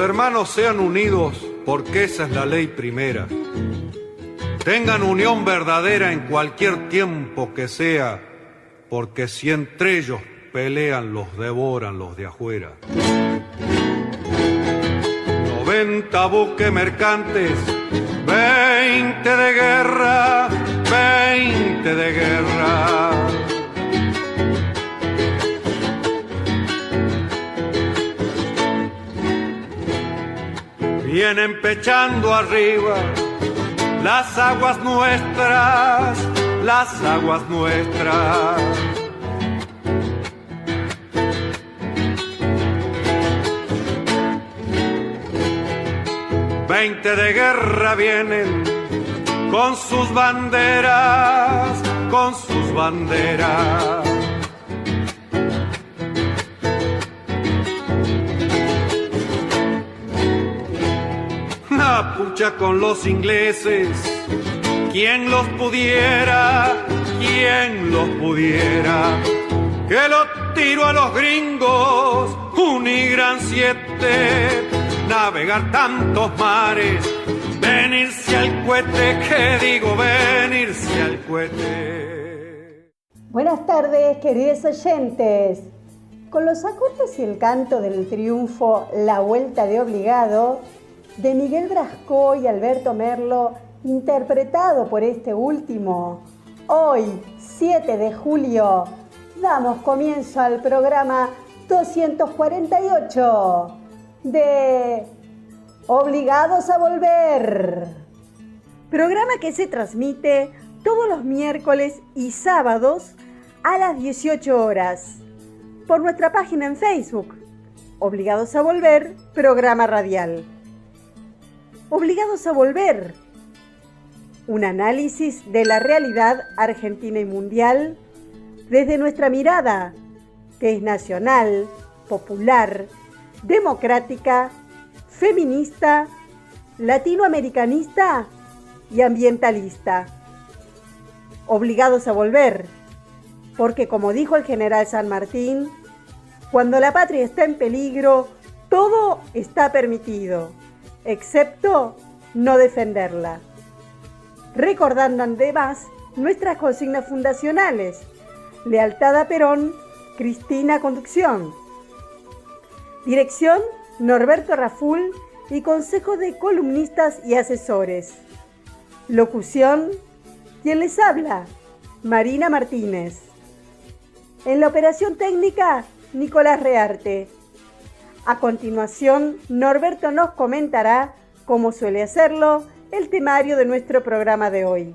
hermanos sean unidos, porque esa es la ley primera. Tengan unión verdadera en cualquier tiempo que sea, porque si entre ellos pelean, los devoran los de afuera. 90 buques mercantes, 20 de guerra, 20 de guerra. Vienen pechando arriba las aguas nuestras, las aguas nuestras. Veinte de guerra vienen con sus banderas, con sus banderas. Pucha con los ingleses, quien los pudiera, quien los pudiera, que lo tiro a los gringos, un y gran 7, navegar tantos mares, venirse al cohete, que digo venirse al cohete. Buenas tardes, queridos oyentes. Con los acordes y el canto del triunfo La Vuelta de Obligado, de Miguel Brasco y Alberto Merlo, interpretado por este último, hoy, 7 de julio, damos comienzo al programa 248 de Obligados a Volver. Programa que se transmite todos los miércoles y sábados a las 18 horas por nuestra página en Facebook, Obligados a Volver, programa radial. Obligados a Volver, un análisis de la realidad argentina y mundial desde nuestra mirada, que es nacional, popular, democrática, feminista, latinoamericanista y ambientalista. Obligados a volver, porque como dijo el general San Martín, cuando la patria está en peligro, todo está permitido, excepto no defenderla. Recordando además nuestras consignas fundacionales: lealtad a Perón, Cristina Conducción. Dirección: Norberto Raful y consejo de columnistas y asesores. Locución: quien les habla, Marina Martínez. En la operación técnica, Nicolás Rearte. A continuación, Norberto nos comentará, como suele hacerlo, el temario de nuestro programa de hoy.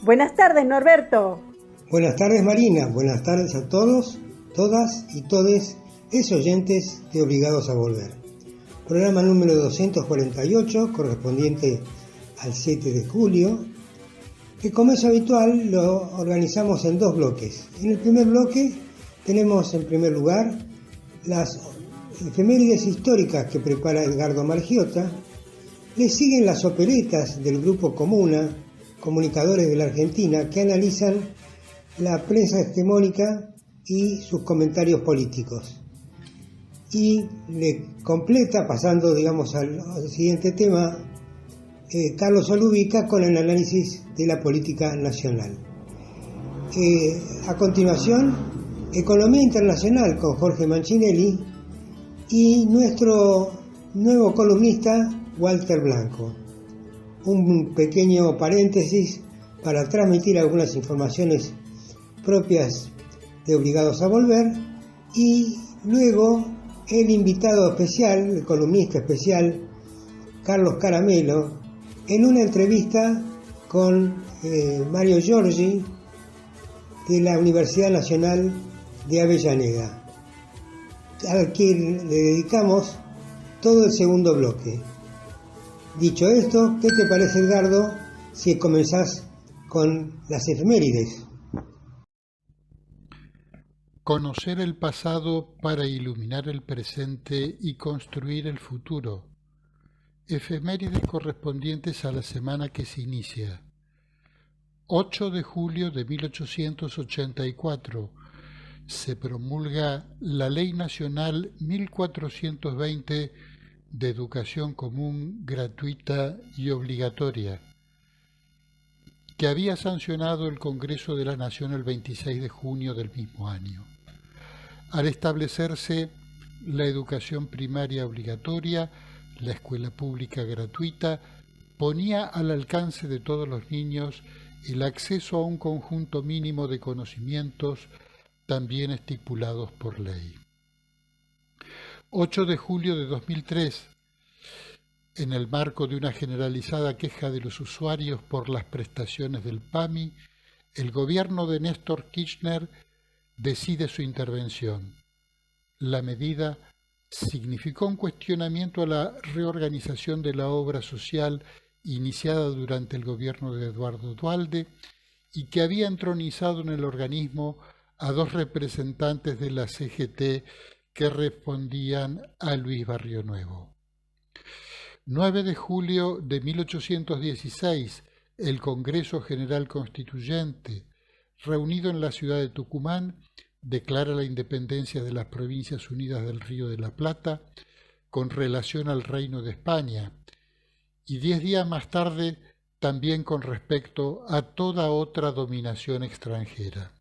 Buenas tardes, Norberto. Buenas tardes, Marina. Buenas tardes a todos, todas y todes, oyentes de Obligados a Volver. Programa número 248, correspondiente al 7 de julio, que como es habitual lo organizamos en dos bloques. En el primer bloque tenemos en primer lugar las efemérides históricas que prepara Edgardo Margiota. Le siguen las operetas del grupo Comuna, comunicadores de la Argentina, que analizan la prensa hegemónica y sus comentarios políticos. Y le completa, pasando al siguiente tema, Carlos Olubica con el análisis de la política nacional. A continuación, Economía Internacional con Jorge Manchinelli y nuestro nuevo columnista Walter Blanco. Un pequeño paréntesis para transmitir algunas informaciones propias de Obligados a Volver, y luego el invitado especial, el columnista especial, Carlos Caramelo, en una entrevista con Mario Giorgi de la Universidad Nacional de Avellaneda, al que le dedicamos todo el segundo bloque. Dicho esto, ¿qué te parece, Edgardo, si comenzás con las efemérides? Conocer el pasado para iluminar el presente y construir el futuro. Efemérides correspondientes a la semana que se inicia. 8 de julio de 1884. Se promulga la Ley Nacional 1420 de educación común, gratuita y obligatoria, que había sancionado el Congreso de la Nación el 26 de junio del mismo año. Al establecerse la educación primaria obligatoria, la escuela pública gratuita ponía al alcance de todos los niños el acceso a un conjunto mínimo de conocimientos también estipulados por ley. 8 de julio de 2003, en el marco de una generalizada queja de los usuarios por las prestaciones del PAMI, el gobierno de Néstor Kirchner decide su intervención. La medida significó un cuestionamiento a la reorganización de la obra social iniciada durante el gobierno de Eduardo Duhalde y que había entronizado en el organismo a dos representantes de la CGT que respondían a Luis Barrionuevo. 9 de julio de 1816, el Congreso General Constituyente, reunido en la ciudad de Tucumán, declara la independencia de las Provincias Unidas del Río de la Plata con relación al Reino de España, y 10 días más tarde también con respecto a toda otra dominación extranjera.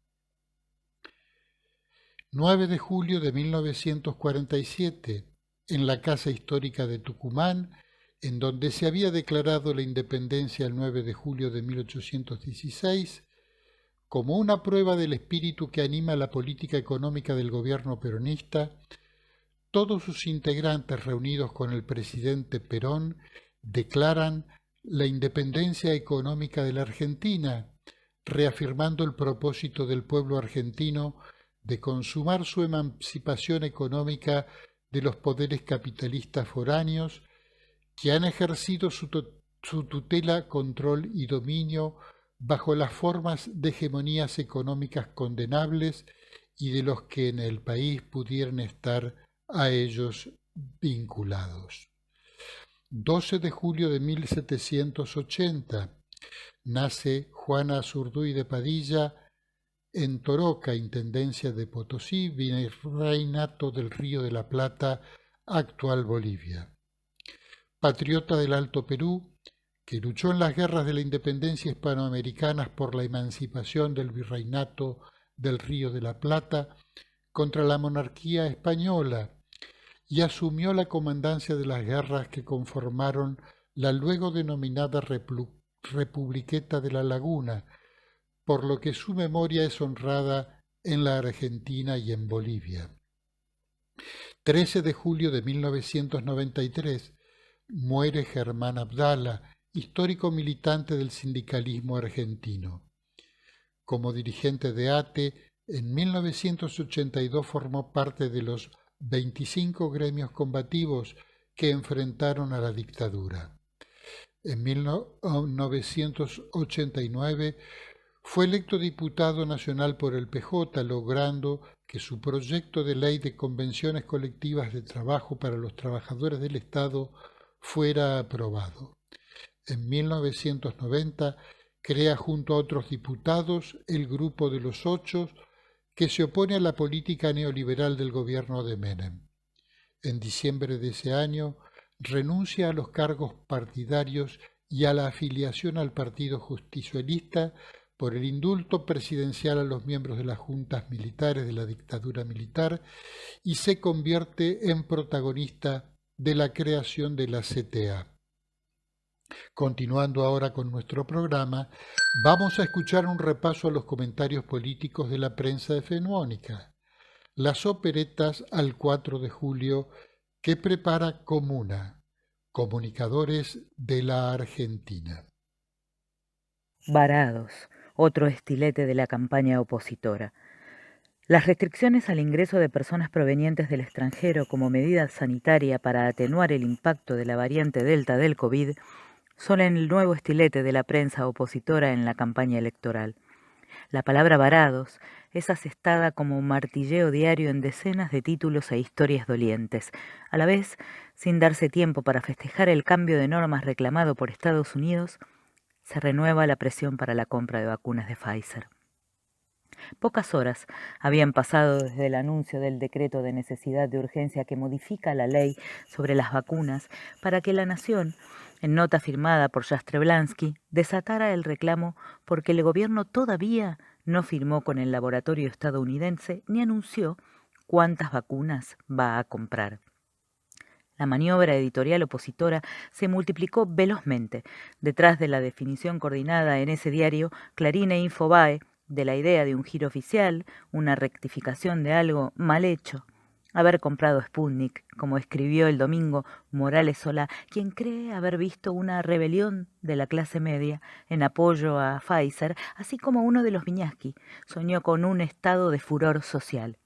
9 de julio de 1947, en la Casa Histórica de Tucumán, en donde se había declarado la independencia el 9 de julio de 1816, como una prueba del espíritu que anima la política económica del gobierno peronista, todos sus integrantes reunidos con el presidente Perón declaran la independencia económica de la Argentina, reafirmando el propósito del pueblo argentino de consumar su emancipación económica de los poderes capitalistas foráneos que han ejercido su tutela, control y dominio bajo las formas de hegemonías económicas condenables y de los que en el país pudieran estar a ellos vinculados. 12 de julio de 1780 nace Juana Azurduy de Padilla en Toroca, Intendencia de Potosí, Virreinato del Río de la Plata, actual Bolivia. Patriota del Alto Perú, que luchó en las guerras de la independencia hispanoamericanas por la emancipación del Virreinato del Río de la Plata contra la monarquía española y asumió la comandancia de las guerras que conformaron la luego denominada Republiqueta de la Laguna, por lo que su memoria es honrada en la Argentina y en Bolivia. 13 de julio de 1993 muere Germán Abdala, histórico militante del sindicalismo argentino. Como dirigente de ATE, en 1982 formó parte de los 25 gremios combativos que enfrentaron a la dictadura. En 1989 fue electo diputado nacional por el PJ, logrando que su proyecto de ley de convenciones colectivas de trabajo para los trabajadores del Estado fuera aprobado. En 1990 crea junto a otros diputados el Grupo de los Ocho, que se opone a la política neoliberal del gobierno de Menem. En diciembre de ese año renuncia a los cargos partidarios y a la afiliación al Partido Justicialista por el indulto presidencial a los miembros de las juntas militares de la dictadura militar y se convierte en protagonista de la creación de la CTA. Continuando ahora con nuestro programa, vamos a escuchar un repaso a los comentarios políticos de la prensa efemuónica, las operetas al 4 de julio que prepara Comuna, Comunicadores de la Argentina. Varados, otro estilete de la campaña opositora. Las restricciones al ingreso de personas provenientes del extranjero como medida sanitaria para atenuar el impacto de la variante Delta del COVID son el nuevo estilete de la prensa opositora en la campaña electoral. La palabra varados es asestada como un martilleo diario en decenas de títulos e historias dolientes, a la vez, sin darse tiempo para festejar el cambio de normas reclamado por Estados Unidos, se renueva la presión para la compra de vacunas de Pfizer. Pocas horas habían pasado desde el anuncio del decreto de necesidad de urgencia que modifica la ley sobre las vacunas para que la Nación, en nota firmada por Jastrzębski, desatara el reclamo porque el gobierno todavía no firmó con el laboratorio estadounidense ni anunció cuántas vacunas va a comprar. La maniobra editorial opositora se multiplicó velozmente. Detrás de la definición coordinada en ese diario, Clarín e Infobae, de la idea de un giro oficial, una rectificación de algo mal hecho. Haber comprado Sputnik, como escribió el domingo Morales Solá, quien cree haber visto una rebelión de la clase media en apoyo a Pfizer, así como uno de los Viñaski soñó con un estado de furor social.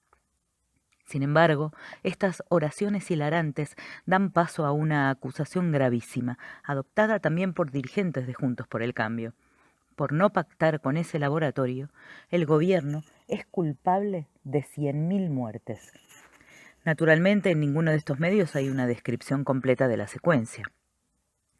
Sin embargo, estas oraciones hilarantes dan paso a una acusación gravísima, adoptada también por dirigentes de Juntos por el Cambio. Por no pactar con ese laboratorio, el gobierno es culpable de 100.000 muertes. Naturalmente, en ninguno de estos medios hay una descripción completa de la secuencia.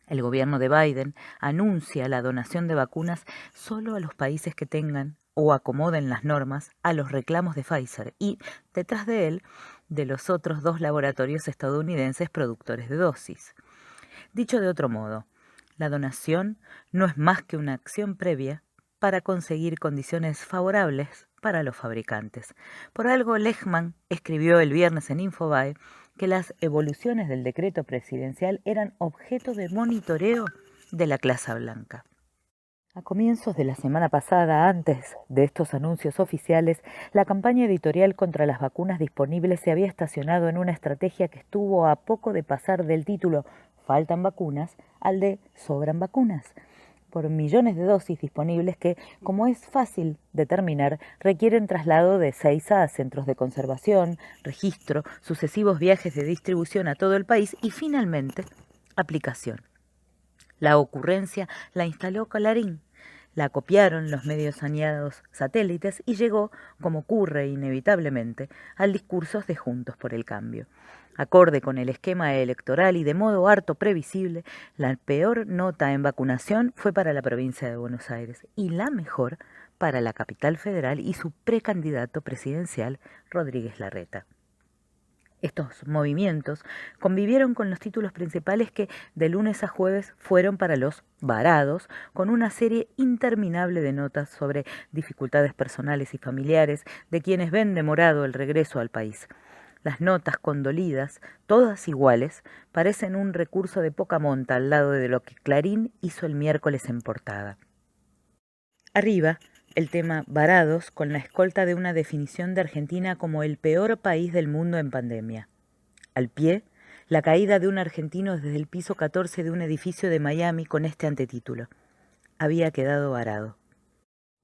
El gobierno de Biden anuncia la donación de vacunas solo a los países que tengan o acomoden las normas a los reclamos de Pfizer y, detrás de él, de los otros 2 laboratorios estadounidenses productores de dosis. Dicho de otro modo, la donación no es más que una acción previa para conseguir condiciones favorables para los fabricantes. Por algo, Lehman escribió el viernes en Infobae que las evoluciones del decreto presidencial eran objeto de monitoreo de la clase blanca. A comienzos de la semana pasada, antes de estos anuncios oficiales, la campaña editorial contra las vacunas disponibles se había estacionado en una estrategia que estuvo a poco de pasar del título «Faltan vacunas» al de «Sobran vacunas», por millones de dosis disponibles que, como es fácil determinar, requieren traslado de Ezeiza a centros de conservación, registro, sucesivos viajes de distribución a todo el país y, finalmente, aplicación. La ocurrencia la instaló Clarín, la copiaron los medios saneados satélites y llegó, como ocurre inevitablemente, al discurso de Juntos por el Cambio. Acorde con el esquema electoral y de modo harto previsible, la peor nota en vacunación fue para la provincia de Buenos Aires y la mejor para la capital federal y su precandidato presidencial, Rodríguez Larreta. Estos movimientos convivieron con los títulos principales que de lunes a jueves fueron para los varados, con una serie interminable de notas sobre dificultades personales y familiares de quienes ven demorado el regreso al país. Las notas condolidas, todas iguales, parecen un recurso de poca monta al lado de lo que Clarín hizo el miércoles en portada. Arriba, el tema varados con la escolta de una definición de Argentina como el peor país del mundo en pandemia. Al pie, la caída de un argentino desde el piso 14 de un edificio de Miami con este antetítulo. Había quedado varado.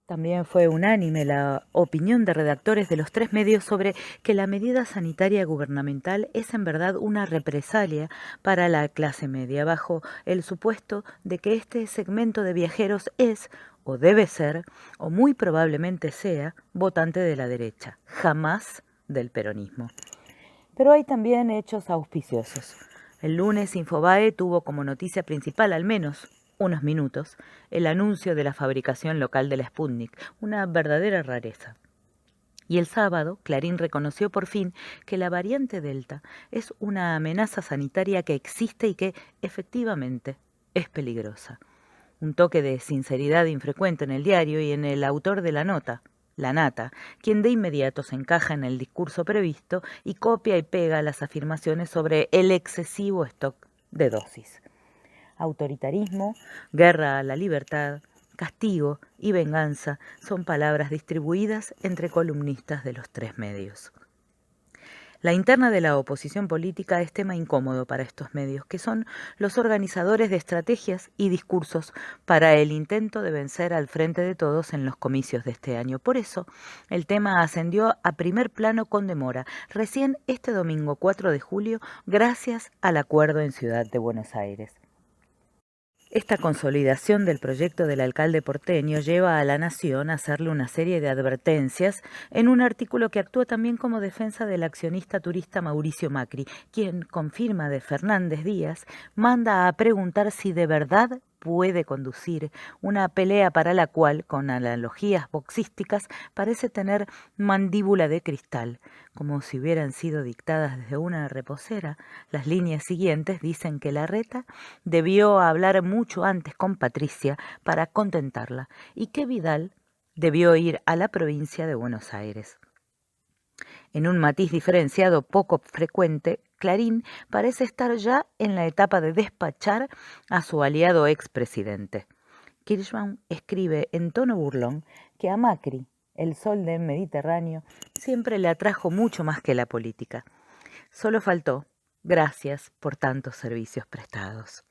También fue unánime la opinión de redactores de los 3 medios sobre que la medida sanitaria gubernamental es en verdad una represalia para la clase media, bajo el supuesto de que este segmento de viajeros es, o debe ser, o muy probablemente sea, votante de la derecha, jamás del peronismo. Pero hay también hechos auspiciosos. El lunes Infobae tuvo como noticia principal, al menos unos minutos, el anuncio de la fabricación local de la Sputnik, una verdadera rareza. Y el sábado, Clarín reconoció por fin que la variante Delta es una amenaza sanitaria que existe y que, efectivamente, es peligrosa. Un toque de sinceridad infrecuente en el diario y en el autor de la nota, la nata, quien de inmediato se encaja en el discurso previsto y copia y pega las afirmaciones sobre el excesivo stock de dosis. Autoritarismo, guerra a la libertad, castigo y venganza son palabras distribuidas entre columnistas de los 3 medios. La interna de la oposición política es tema incómodo para estos medios, que son los organizadores de estrategias y discursos para el intento de vencer al Frente de Todos en los comicios de este año. Por eso, el tema ascendió a primer plano con demora, recién este domingo 4 de julio, gracias al acuerdo en Ciudad de Buenos Aires. Esta consolidación del proyecto del alcalde porteño lleva a la Nación a hacerle una serie de advertencias en un artículo que actúa también como defensa del accionista turista Mauricio Macri, quien, con firma de Fernández Díaz, manda a preguntar si de verdad puede conducir, una pelea para la cual, con analogías boxísticas, parece tener mandíbula de cristal, como si hubieran sido dictadas desde una reposera. Las líneas siguientes dicen que Larreta debió hablar mucho antes con Patricia para contentarla y que Vidal debió ir a la provincia de Buenos Aires. En un matiz diferenciado poco frecuente, Clarín parece estar ya en la etapa de despachar a su aliado expresidente. Kirschbaum escribe en tono burlón que a Macri, el sol del Mediterráneo, siempre le atrajo mucho más que la política. Solo faltó, gracias por tantos servicios prestados.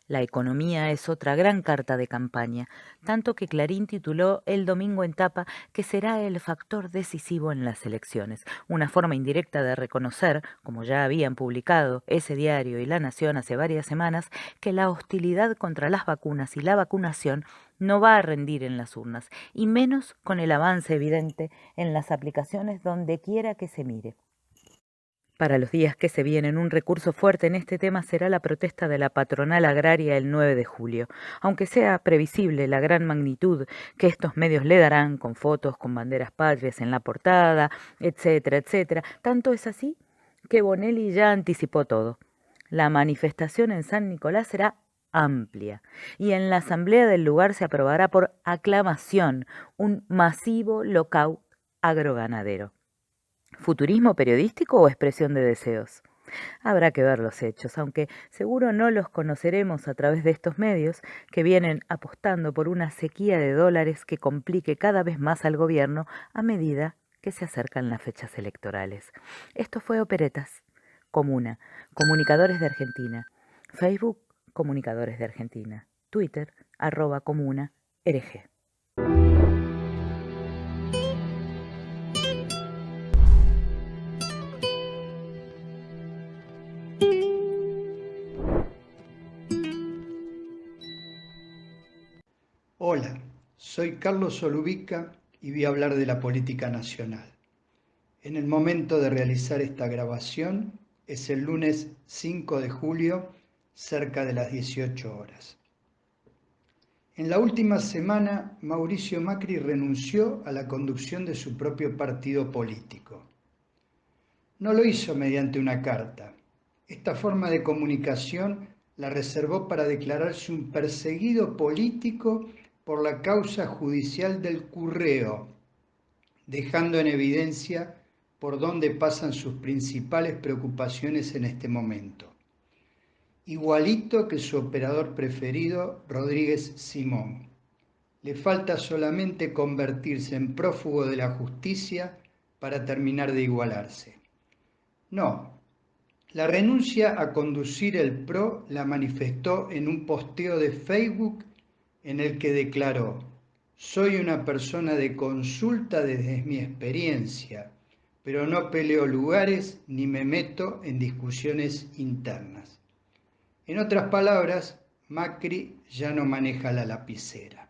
La economía es otra gran carta de campaña, tanto que Clarín tituló el domingo en tapa que será el factor decisivo en las elecciones, una forma indirecta de reconocer, como ya habían publicado ese diario y La Nación hace varias semanas, que la hostilidad contra las vacunas y la vacunación no va a rendir en las urnas, y menos con el avance evidente en las aplicaciones donde quiera que se mire. Para los días que se vienen, un recurso fuerte en este tema será la protesta de la patronal agraria el 9 de julio. Aunque sea previsible la gran magnitud que estos medios le darán, con fotos, con banderas patrias en la portada, etcétera, etcétera, tanto es así que Bonelli ya anticipó todo. La manifestación en San Nicolás será amplia y en la asamblea del lugar se aprobará por aclamación un masivo lockout agroganadero. ¿Futurismo periodístico o expresión de deseos? Habrá que ver los hechos, aunque seguro no los conoceremos a través de estos medios que vienen apostando por una sequía de dólares que complique cada vez más al gobierno a medida que se acercan las fechas electorales. Esto fue Operetas, Comuna, Comunicadores de Argentina, Facebook, Comunicadores de Argentina, Twitter, @comuna_rg. Hola, soy Carlos Olubica y voy a hablar de la política nacional. En el momento de realizar esta grabación es el lunes 5 de julio, cerca de las 18 horas. En la última semana, Mauricio Macri renunció a la conducción de su propio partido político. No lo hizo mediante una carta. Esta forma de comunicación la reservó para declararse un perseguido político por la causa judicial del Curreo, dejando en evidencia por dónde pasan sus principales preocupaciones en este momento. Igualito que su operador preferido, Rodríguez Simón. Le falta solamente convertirse en prófugo de la justicia para terminar de igualarse. No, la renuncia a conducir el PRO la manifestó en un posteo de Facebook en el que declaró: soy una persona de consulta desde mi experiencia, pero no peleo lugares ni me meto en discusiones internas. En otras palabras, Macri ya no maneja la lapicera.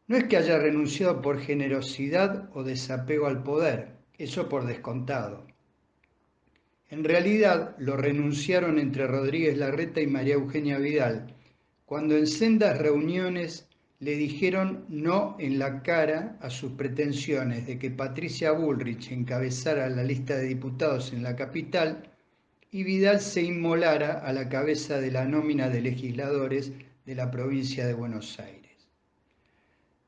No es que haya renunciado por generosidad o desapego al poder, eso por descontado. En realidad lo renunciaron entre Rodríguez Larreta y María Eugenia Vidal, cuando en sendas reuniones le dijeron no en la cara a sus pretensiones de que Patricia Bullrich encabezara la lista de diputados en la capital y Vidal se inmolara a la cabeza de la nómina de legisladores de la provincia de Buenos Aires.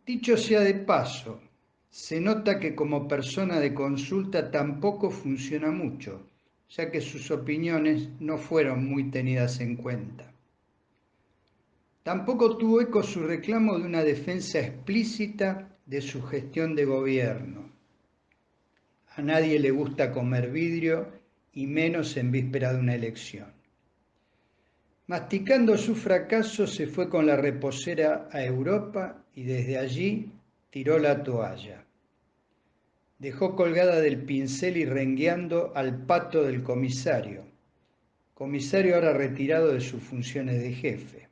Dicho sea de paso, se nota que como persona de consulta tampoco funciona mucho, ya que sus opiniones no fueron muy tenidas en cuenta. Tampoco tuvo eco su reclamo de una defensa explícita de su gestión de gobierno. A nadie le gusta comer vidrio y menos en víspera de una elección. Masticando su fracaso, se fue con la reposera a Europa y desde allí tiró la toalla. Dejó colgada del pincel y rengueando al pato del comisario ahora retirado de sus funciones de jefe.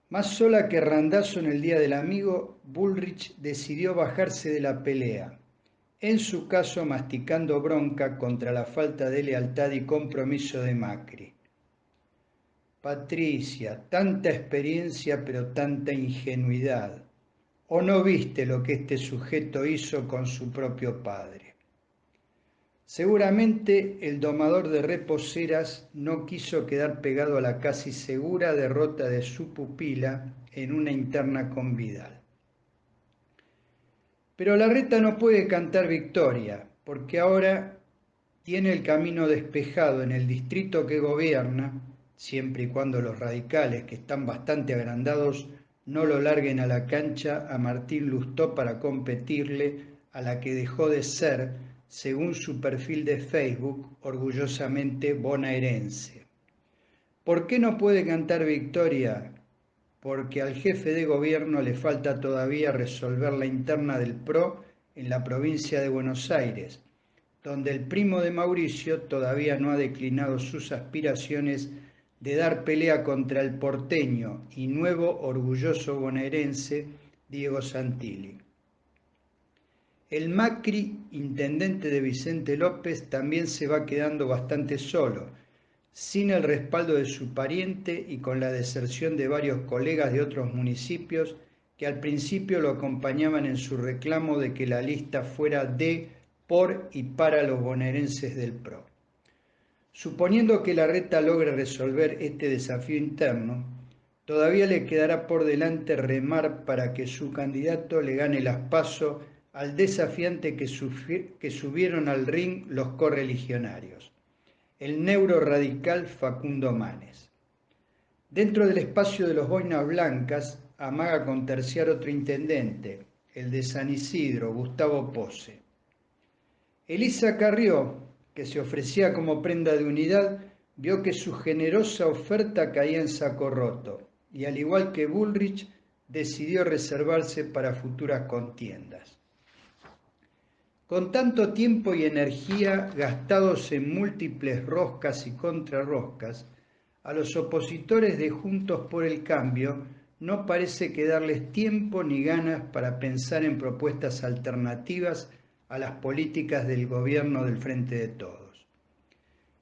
Más sola que Randazzo en el Día del Amigo, Bullrich decidió bajarse de la pelea, en su caso masticando bronca contra la falta de lealtad y compromiso de Macri. Patricia, tanta experiencia pero tanta ingenuidad. ¿O no viste lo que este sujeto hizo con su propio padre? Seguramente el domador de reposeras no quiso quedar pegado a la casi segura derrota de su pupila en una interna con Vidal. Pero Larreta no puede cantar victoria, porque ahora tiene el camino despejado en el distrito que gobierna, siempre y cuando los radicales, que están bastante agrandados, no lo larguen a la cancha a Martín Lustó para competirle a la que dejó de ser, según su perfil de Facebook, orgullosamente bonaerense. ¿Por qué no puede cantar victoria? Porque al jefe de gobierno le falta todavía resolver la interna del PRO en la provincia de Buenos Aires, donde el primo de Mauricio todavía no ha declinado sus aspiraciones de dar pelea contra el porteño y nuevo orgulloso bonaerense Diego Santilli. El Macri, intendente de Vicente López, también se va quedando bastante solo, sin el respaldo de su pariente y con la deserción de varios colegas de otros municipios que al principio lo acompañaban en su reclamo de que la lista fuera de, por y para los bonaerenses del PRO. Suponiendo que Larreta logre resolver este desafío interno, todavía le quedará por delante remar para que su candidato le gane las PASO al desafiante que subieron al ring los correligionarios, el neuroradical Facundo Manes. Dentro del espacio de los boinas blancas amaga con terciar otro intendente, el de San Isidro, Gustavo Pose. Elisa Carrió, que se ofrecía como prenda de unidad, vio que su generosa oferta caía en saco roto y, al igual que Bullrich, decidió reservarse para futuras contiendas. Con tanto tiempo y energía gastados en múltiples roscas y contrarroscas, a los opositores de Juntos por el Cambio no parece quedarles tiempo ni ganas para pensar en propuestas alternativas a las políticas del gobierno del Frente de Todos.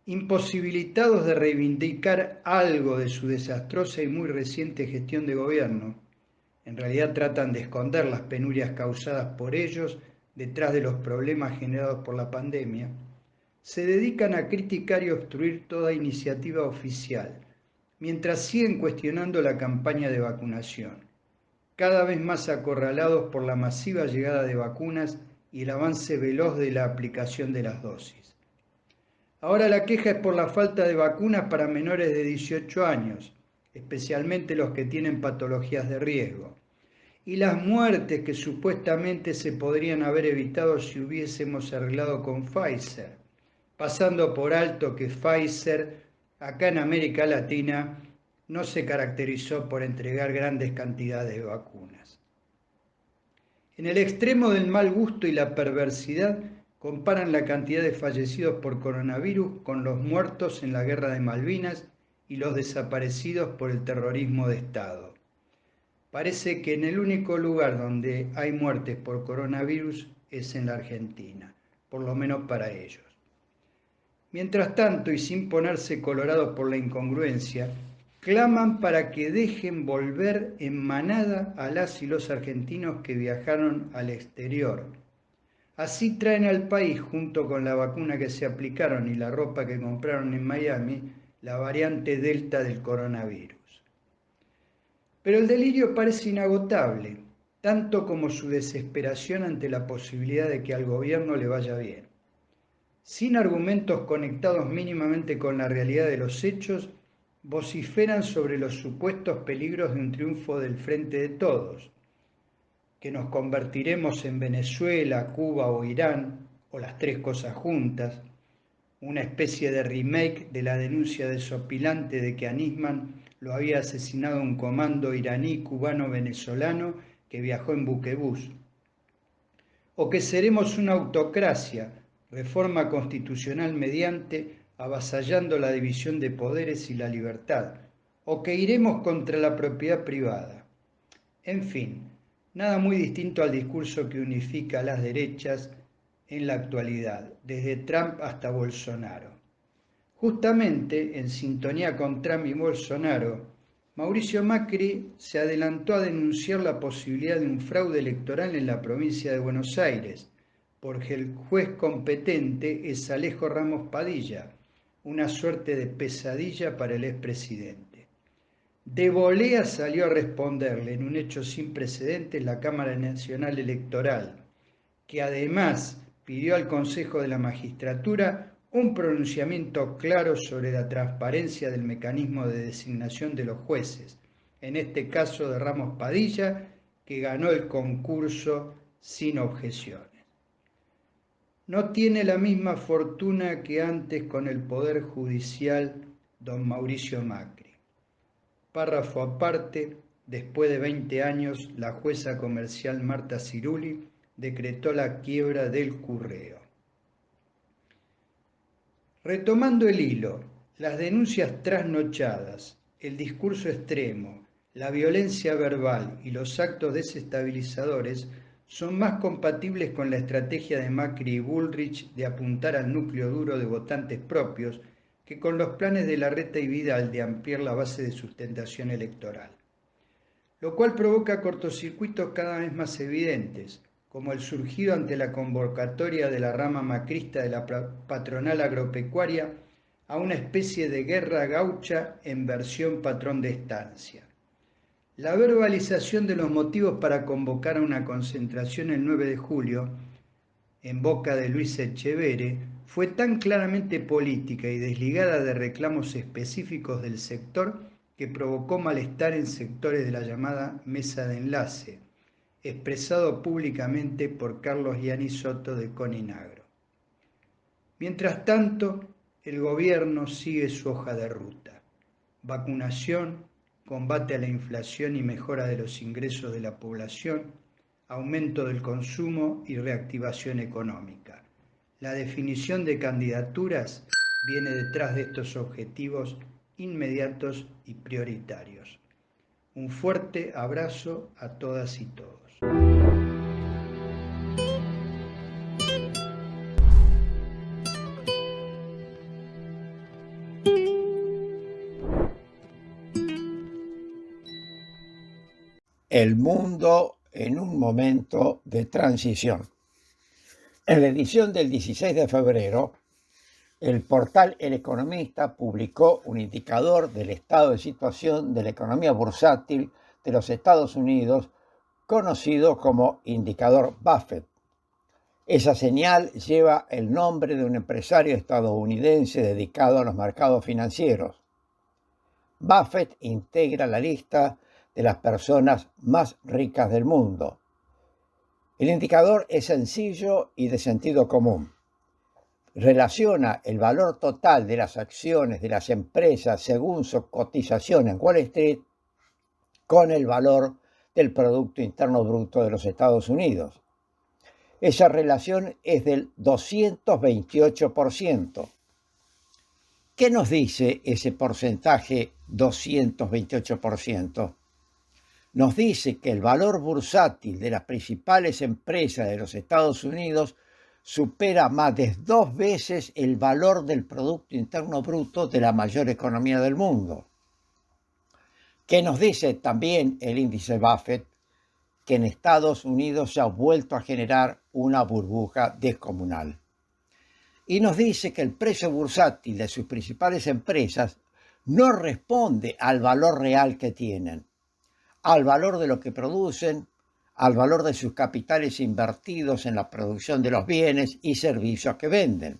Imposibilitados de reivindicar algo de su desastrosa y muy reciente gestión de gobierno, en realidad tratan de esconder las penurias causadas por ellos detrás de los problemas generados por la pandemia, se dedican a criticar y obstruir toda iniciativa oficial, mientras siguen cuestionando la campaña de vacunación, cada vez más acorralados por la masiva llegada de vacunas y el avance veloz de la aplicación de las dosis. Ahora la queja es por la falta de vacunas para menores de 18 años, especialmente los que tienen patologías de riesgo, y las muertes que supuestamente se podrían haber evitado si hubiésemos arreglado con Pfizer, pasando por alto que Pfizer, acá en América Latina, no se caracterizó por entregar grandes cantidades de vacunas. En el extremo del mal gusto y la perversidad, comparan la cantidad de fallecidos por coronavirus con los muertos en la Guerra de Malvinas y los desaparecidos por el terrorismo de Estado. Parece que en el único lugar donde hay muertes por coronavirus es en la Argentina, por lo menos para ellos. Mientras tanto, y sin ponerse colorados por la incongruencia, claman para que dejen volver en manada a las y los argentinos que viajaron al exterior. Así traen al país, junto con la vacuna que se aplicaron y la ropa que compraron en Miami, la variante Delta del coronavirus. Pero el delirio parece inagotable, tanto como su desesperación ante la posibilidad de que al gobierno le vaya bien. Sin argumentos conectados mínimamente con la realidad de los hechos, vociferan sobre los supuestos peligros de un triunfo del Frente de Todos, que nos convertiremos en Venezuela, Cuba o Irán, o las tres cosas juntas, una especie de remake de la denuncia desopilante de que a Nisman lo había asesinado un comando iraní, cubano, venezolano que viajó en buquebús, o que seremos una autocracia, reforma constitucional mediante, avasallando la división de poderes y la libertad, o que iremos contra la propiedad privada. En fin, nada muy distinto al discurso que unifica a las derechas en la actualidad, desde Trump hasta Bolsonaro. Justamente, en sintonía con Trump y Bolsonaro, Mauricio Macri se adelantó a denunciar la posibilidad de un fraude electoral en la provincia de Buenos Aires, porque el juez competente es Alejo Ramos Padilla, una suerte de pesadilla para el expresidente. De volea salió a responderle en un hecho sin precedentes la Cámara Nacional Electoral, que además pidió al Consejo de la Magistratura un pronunciamiento claro sobre la transparencia del mecanismo de designación de los jueces, en este caso de Ramos Padilla, que ganó el concurso sin objeciones. No tiene la misma fortuna que antes con el Poder Judicial don Mauricio Macri. Párrafo aparte, después de 20 años, la jueza comercial Marta Ciruli decretó la quiebra del Curreo. Retomando el hilo, las denuncias trasnochadas, el discurso extremo, la violencia verbal y los actos desestabilizadores son más compatibles con la estrategia de Macri y Bullrich de apuntar al núcleo duro de votantes propios que con los planes de Larreta y Vidal de ampliar la base de sustentación electoral, lo cual provoca cortocircuitos cada vez más evidentes, como el surgido ante la convocatoria de la rama macrista de la patronal agropecuaria a una especie de guerra gaucha en versión patrón de estancia. La verbalización de los motivos para convocar a una concentración el 9 de julio, en boca de Luis Echeverre, fue tan claramente política y desligada de reclamos específicos del sector que provocó malestar en sectores de la llamada mesa de enlace, expresado públicamente por Carlos Gianni Soto de Coninagro. Mientras tanto, el gobierno sigue su hoja de ruta: vacunación, combate a la inflación y mejora de los ingresos de la población, aumento del consumo y reactivación económica. La definición de candidaturas viene detrás de estos objetivos inmediatos y prioritarios. Un fuerte abrazo a todas y todos. El mundo en un momento de transición. En la edición del 16 de febrero, el portal El Economista publicó un indicador del estado de situación de la economía bursátil de los Estados Unidos, conocido como indicador Buffett. Esa señal lleva el nombre de un empresario estadounidense dedicado a los mercados financieros. Buffett integra la lista de las personas más ricas del mundo. El indicador es sencillo y de sentido común. Relaciona el valor total de las acciones de las empresas según su cotización en Wall Street con el valor del Producto Interno Bruto de los Estados Unidos. Esa relación es del 228%. ¿Qué nos dice ese porcentaje 228%? Nos dice que el valor bursátil de las principales empresas de los Estados Unidos supera más de 2 veces el valor del Producto Interno Bruto de la mayor economía del mundo. ¿Qué nos dice también el índice Buffett? Que en Estados Unidos se ha vuelto a generar una burbuja descomunal. Y nos dice que el precio bursátil de sus principales empresas no responde al valor real que tienen, al valor de lo que producen, al valor de sus capitales invertidos en la producción de los bienes y servicios que venden.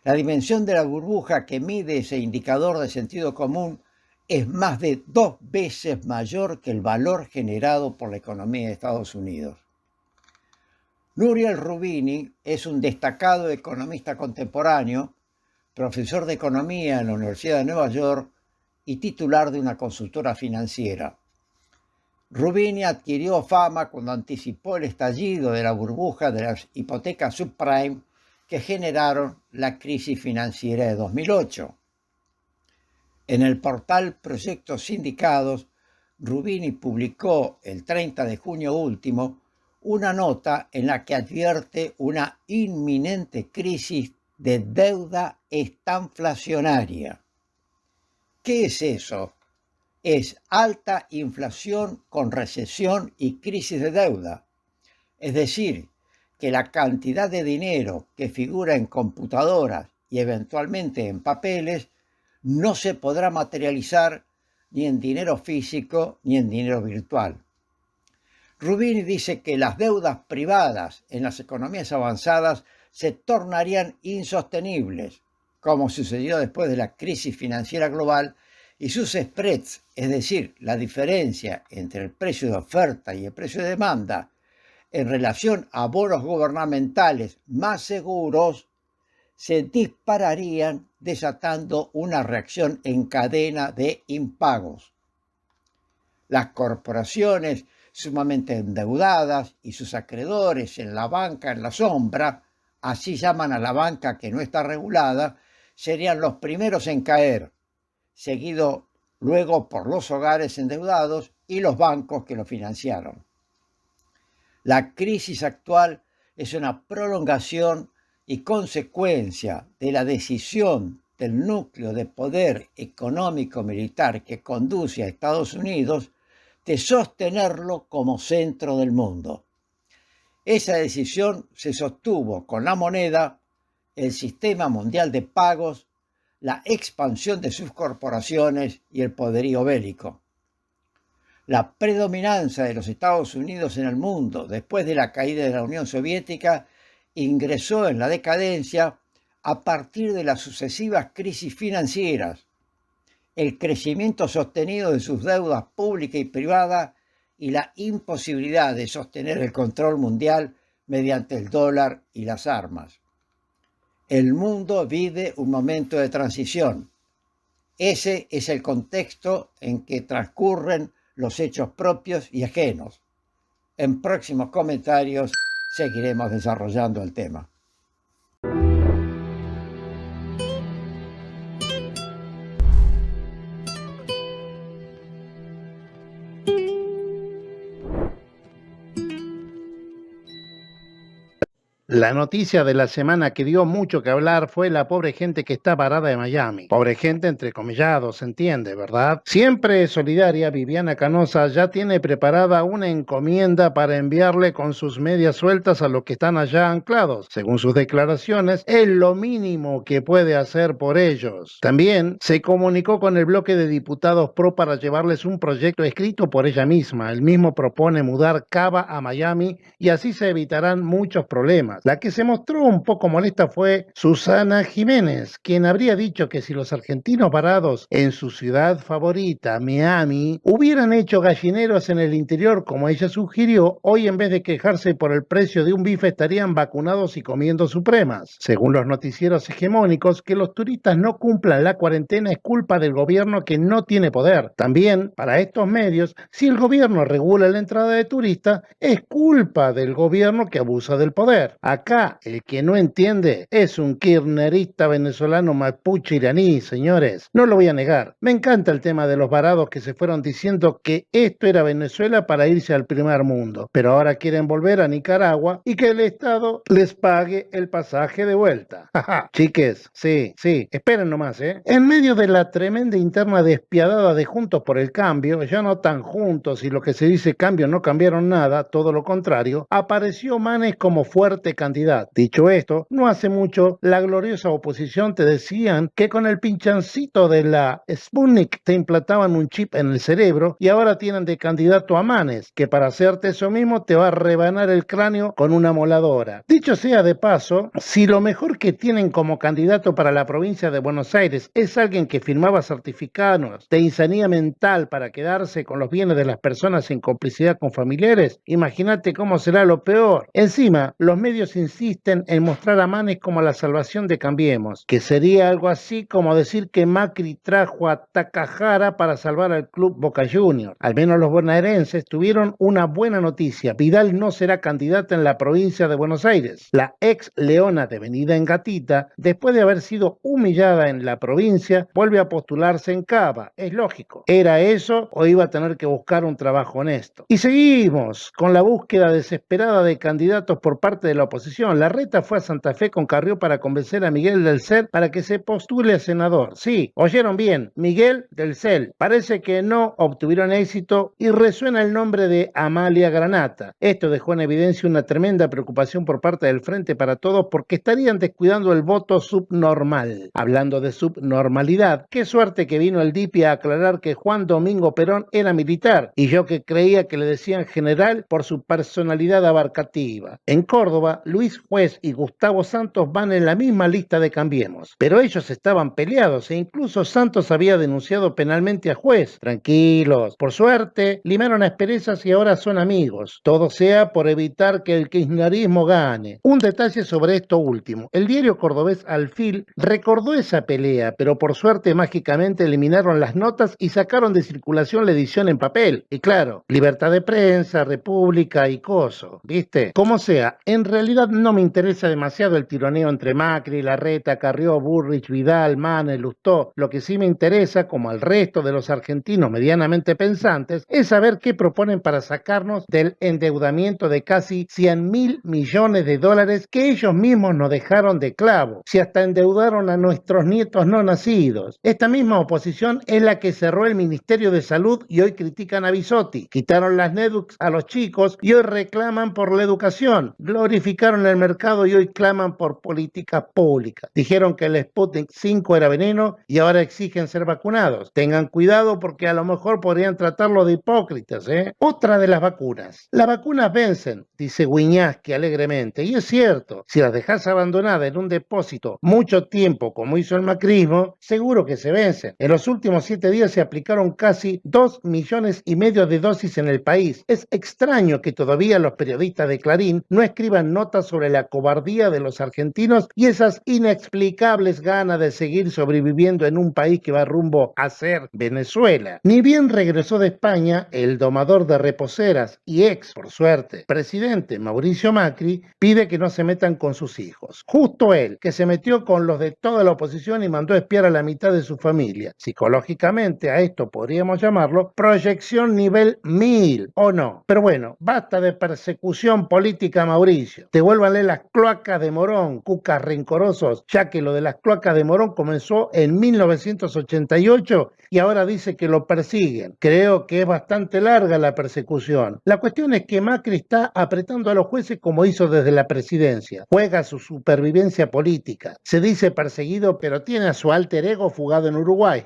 La dimensión de la burbuja que mide ese indicador de sentido común es más de 2 veces mayor que el valor generado por la economía de Estados Unidos. Nouriel Roubini es un destacado economista contemporáneo, profesor de economía en la Universidad de Nueva York y titular de una consultora financiera. Roubini adquirió fama cuando anticipó el estallido de la burbuja de las hipotecas subprime que generaron la crisis financiera de 2008. En el portal Proyectos Sindicados, Roubini publicó el 30 de junio último una nota en la que advierte una inminente crisis de deuda estanflacionaria. ¿Qué es eso? Es alta inflación con recesión y crisis de deuda. Es decir, que la cantidad de dinero que figura en computadoras y eventualmente en papeles no se podrá materializar ni en dinero físico ni en dinero virtual. Rubini dice que las deudas privadas en las economías avanzadas se tornarían insostenibles, como sucedió después de la crisis financiera global, y sus spreads, es decir, la diferencia entre el precio de oferta y el precio de demanda, en relación a bonos gubernamentales más seguros, se dispararían, desatando una reacción en cadena de impagos. Las corporaciones sumamente endeudadas y sus acreedores en la banca en la sombra, así llaman a la banca que no está regulada, serían los primeros en caer, seguido luego por los hogares endeudados y los bancos que lo financiaron. La crisis actual es una prolongación y consecuencia de la decisión del núcleo de poder económico-militar que conduce a Estados Unidos de sostenerlo como centro del mundo. Esa decisión se sostuvo con la moneda, el sistema mundial de pagos, la expansión de sus corporaciones y el poderío bélico. La predominancia de los Estados Unidos en el mundo después de la caída de la Unión Soviética ingresó en la decadencia a partir de las sucesivas crisis financieras, el crecimiento sostenido de sus deudas pública y privada y la imposibilidad de sostener el control mundial mediante el dólar y las armas. El mundo vive un momento de transición. Ese es el contexto en que transcurren los hechos propios y ajenos. En próximos comentarios seguiremos desarrollando el tema. La noticia de la semana que dio mucho que hablar fue la pobre gente que está varada en Miami. Pobre gente entre comillados, se entiende, ¿verdad? Siempre solidaria, Viviana Canosa ya tiene preparada una encomienda para enviarle con sus medias sueltas a los que están allá anclados. Según sus declaraciones, es lo mínimo que puede hacer por ellos. También se comunicó con el bloque de diputados PRO para llevarles un proyecto escrito por ella misma. El mismo propone mudar Cava a Miami y así se evitarán muchos problemas. La que se mostró un poco molesta fue Susana Jiménez, quien habría dicho que si los argentinos varados en su ciudad favorita, Miami, hubieran hecho gallineros en el interior como ella sugirió, hoy en vez de quejarse por el precio de un bife estarían vacunados y comiendo supremas. Según los noticieros hegemónicos, que los turistas no cumplan la cuarentena es culpa del gobierno que no tiene poder. También, para estos medios, si el gobierno regula la entrada de turistas, es culpa del gobierno que abusa del poder. Acá, el que no entiende es un kirchnerista venezolano mapuche iraní, señores. No lo voy a negar. Me encanta el tema de los varados que se fueron diciendo que esto era Venezuela para irse al primer mundo. Pero ahora quieren volver a Nicaragua y que el Estado les pague el pasaje de vuelta. Jaja, chiques, sí, esperen nomás, En medio de la tremenda interna despiadada de Juntos por el Cambio, ya no tan juntos y lo que se dice cambio no cambiaron nada, todo lo contrario, apareció Manes como fuerte candidato. Dicho esto, no hace mucho la gloriosa oposición te decían que con el pinchancito de la Sputnik te implantaban un chip en el cerebro y ahora tienen de candidato a Manes, que para hacerte eso mismo te va a rebanar el cráneo con una moladora. Dicho sea de paso, si lo mejor que tienen como candidato para la provincia de Buenos Aires es alguien que firmaba certificados de insanía mental para quedarse con los bienes de las personas en complicidad con familiares, imagínate cómo será lo peor. Encima, los medios insisten en mostrar a Manes como la salvación de Cambiemos, que sería algo así como decir que Macri trajo a Takahara para salvar al club Boca Juniors. Al menos los bonaerenses tuvieron una buena noticia. Vidal no será candidata en la provincia de Buenos Aires. La ex leona devenida en gatita, después de haber sido humillada en la provincia, vuelve a postularse en Cava. Es lógico. ¿Era eso o iba a tener que buscar un trabajo honesto? Y seguimos con la búsqueda desesperada de candidatos por parte de la oposición. Larreta fue a Santa Fe con Carrió para convencer a Miguel del Cel para que se postule a senador. Sí, oyeron bien, Miguel del Cel. Parece que no obtuvieron éxito y resuena el nombre de Amalia Granata. Esto dejó en evidencia una tremenda preocupación por parte del Frente para Todos porque estarían descuidando el voto subnormal. Hablando de subnormalidad, qué suerte que vino el DIPI a aclarar que Juan Domingo Perón era militar y yo que creía que le decían general por su personalidad abarcativa. En Córdoba, Luis Juez y Gustavo Santos van en la misma lista de Cambiemos, pero ellos estaban peleados e incluso Santos había denunciado penalmente a Juez. Tranquilos, por suerte, limaron asperezas y ahora son amigos. Todo sea por evitar que el kirchnerismo gane. Un detalle sobre esto último. El diario cordobés Alfil recordó esa pelea, pero por suerte mágicamente eliminaron las notas y sacaron de circulación la edición en papel. Y claro, libertad de prensa, república y coso, ¿viste? Como sea, en realidad no me interesa demasiado el tironeo entre Macri, Larreta, Carrió, Burrich, Vidal, Manes, Lustó. Lo que sí me interesa, como al resto de los argentinos medianamente pensantes, es saber qué proponen para sacarnos del endeudamiento de casi 100.000 millones de dólares que ellos mismos nos dejaron de clavo, si hasta endeudaron a nuestros nietos no nacidos. Esta misma oposición es la que cerró el Ministerio de Salud y hoy critican a Bisotti. Quitaron las NEDUCs a los chicos y hoy reclaman por la educación. Glorificaron el mercado y hoy claman por políticas públicas. Dijeron que el Sputnik 5 era veneno y ahora exigen ser vacunados. Tengan cuidado porque a lo mejor podrían tratarlo de hipócritas, ¿eh? Otra de las vacunas. Las vacunas vencen, dice Wiñaski alegremente, y es cierto, si las dejas abandonadas en un depósito mucho tiempo, como hizo el macrismo, seguro que se vencen. En los últimos 7 días se aplicaron casi 2,5 millones de dosis en el país. Es extraño que todavía los periodistas de Clarín no escriban notas sobre la cobardía de los argentinos y esas inexplicables ganas de seguir sobreviviendo en un país que va rumbo a ser Venezuela. Ni bien regresó de España el domador de reposeras y ex, por suerte, presidente Mauricio Macri, pide que no se metan con sus hijos. Justo él, que se metió con los de toda la oposición y mandó a espiar a la mitad de su familia. Psicológicamente a esto podríamos llamarlo proyección nivel 1000, ¿o no? Pero bueno, basta de persecución política, Mauricio. Devuélvanle las cloacas de Morón, cucas rencorosos, ya que lo de las cloacas de Morón comenzó en 1988 y ahora dice que lo persiguen. Creo que es bastante larga la persecución. La cuestión es que Macri está apretando a los jueces como hizo desde la presidencia. Juega su supervivencia política. Se dice perseguido, pero tiene a su alter ego fugado en Uruguay.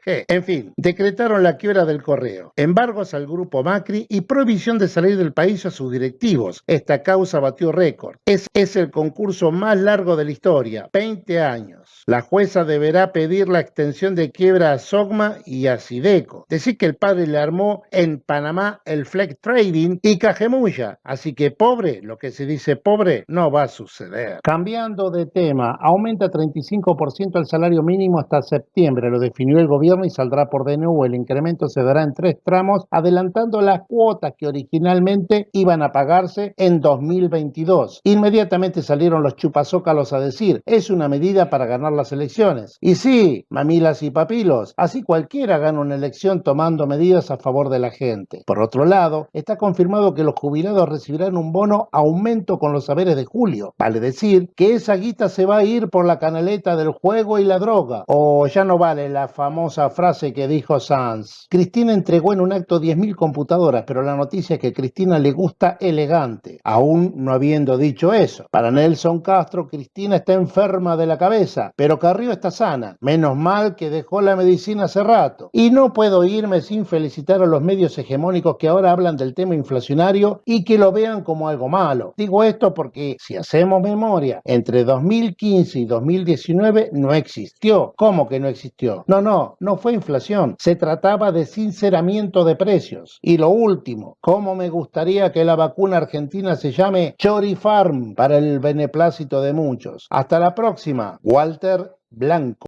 En fin, decretaron la quiebra del correo, embargos al grupo Macri y prohibición de salir del país a sus directivos. Esta causa batió récord. Es el concurso más largo de la historia, 20 años. La jueza deberá pedir la extensión de quiebra a Sogma y a Sideco. Decir que el padre le armó en Panamá el flex trading y cajemulla. Así que pobre, lo que se dice pobre, no va a suceder. Cambiando de tema, aumenta 35% el salario mínimo hasta septiembre. Lo definió el gobierno y saldrá por DNU. El incremento se dará en 3 tramos, adelantando las cuotas que originalmente iban a pagarse en 2022. Inmediatamente salieron los chupazócalos a decir, es una medida para ganar las elecciones. Y sí, mamilas y papilos, así cualquiera gana una elección tomando medidas a favor de la gente. Por otro lado, está confirmado que los jubilados recibirán un bono aumento con los saberes de julio. Vale decir que esa guita se va a ir por la canaleta del juego y la droga. O ya no vale la famosa frase que dijo Sanz. Cristina entregó en un acto 10.000 computadoras, pero la noticia es que a Cristina le gusta elegante, aún no habiendo dicho eso. Para Nelson Castro, Cristina está enferma de la cabeza, pero Carrió está sana. Menos mal que dejó la medicina hace rato. Y no puedo irme sin felicitar a los medios hegemónicos que ahora hablan del tema inflacionario y que lo vean como algo malo. Digo esto porque si hacemos memoria, entre 2015 y 2019 no existió. ¿Cómo que no existió? No fue inflación. Se trataba de sinceramiento de precios. Y lo último, ¿cómo me gustaría que la vacuna argentina se llame Chorifarm para el beneplácito de muchos? Hasta la próxima, Walter Blanco.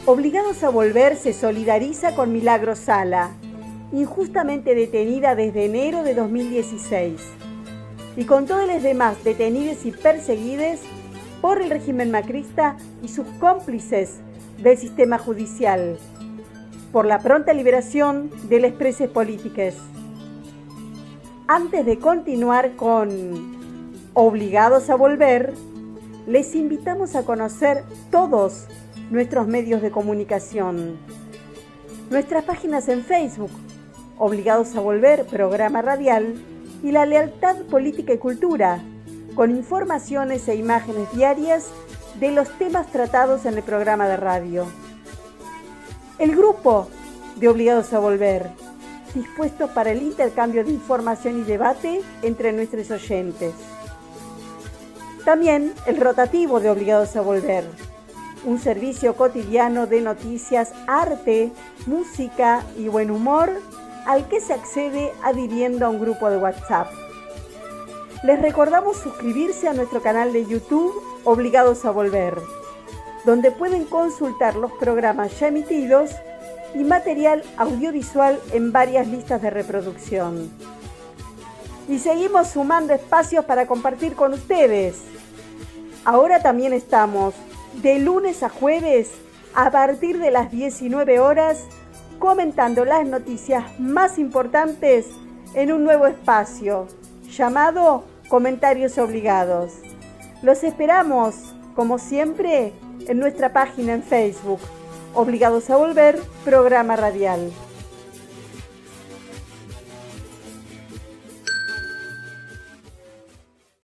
Obligados a Volver se solidariza con Milagros Sala, injustamente detenida desde enero de 2016, y con todos los demás detenidos y perseguidos por el régimen macrista y sus cómplices del sistema judicial, por la pronta liberación de los presos políticos. Antes de continuar con Obligados a Volver, les invitamos a conocer todos nuestros medios de comunicación. Nuestras páginas en Facebook, Obligados a Volver, programa radial, y La Lealtad Política y Cultura, con informaciones e imágenes diarias de los temas tratados en el programa de radio. El grupo de Obligados a Volver, dispuesto para el intercambio de información y debate entre nuestros oyentes. También el rotativo de Obligados a Volver, un servicio cotidiano de noticias, arte, música y buen humor al que se accede adhiriendo a un grupo de WhatsApp. Les recordamos suscribirse a nuestro canal de YouTube Obligados a Volver, donde pueden consultar los programas ya emitidos y material audiovisual en varias listas de reproducción. Y seguimos sumando espacios para compartir con ustedes. Ahora también estamos de lunes a jueves a partir de las 19 horas comentando las noticias más importantes en un nuevo espacio llamado Comentarios Obligados. Los esperamos, como siempre, en nuestra página en Facebook, Obligados a Volver, programa radial.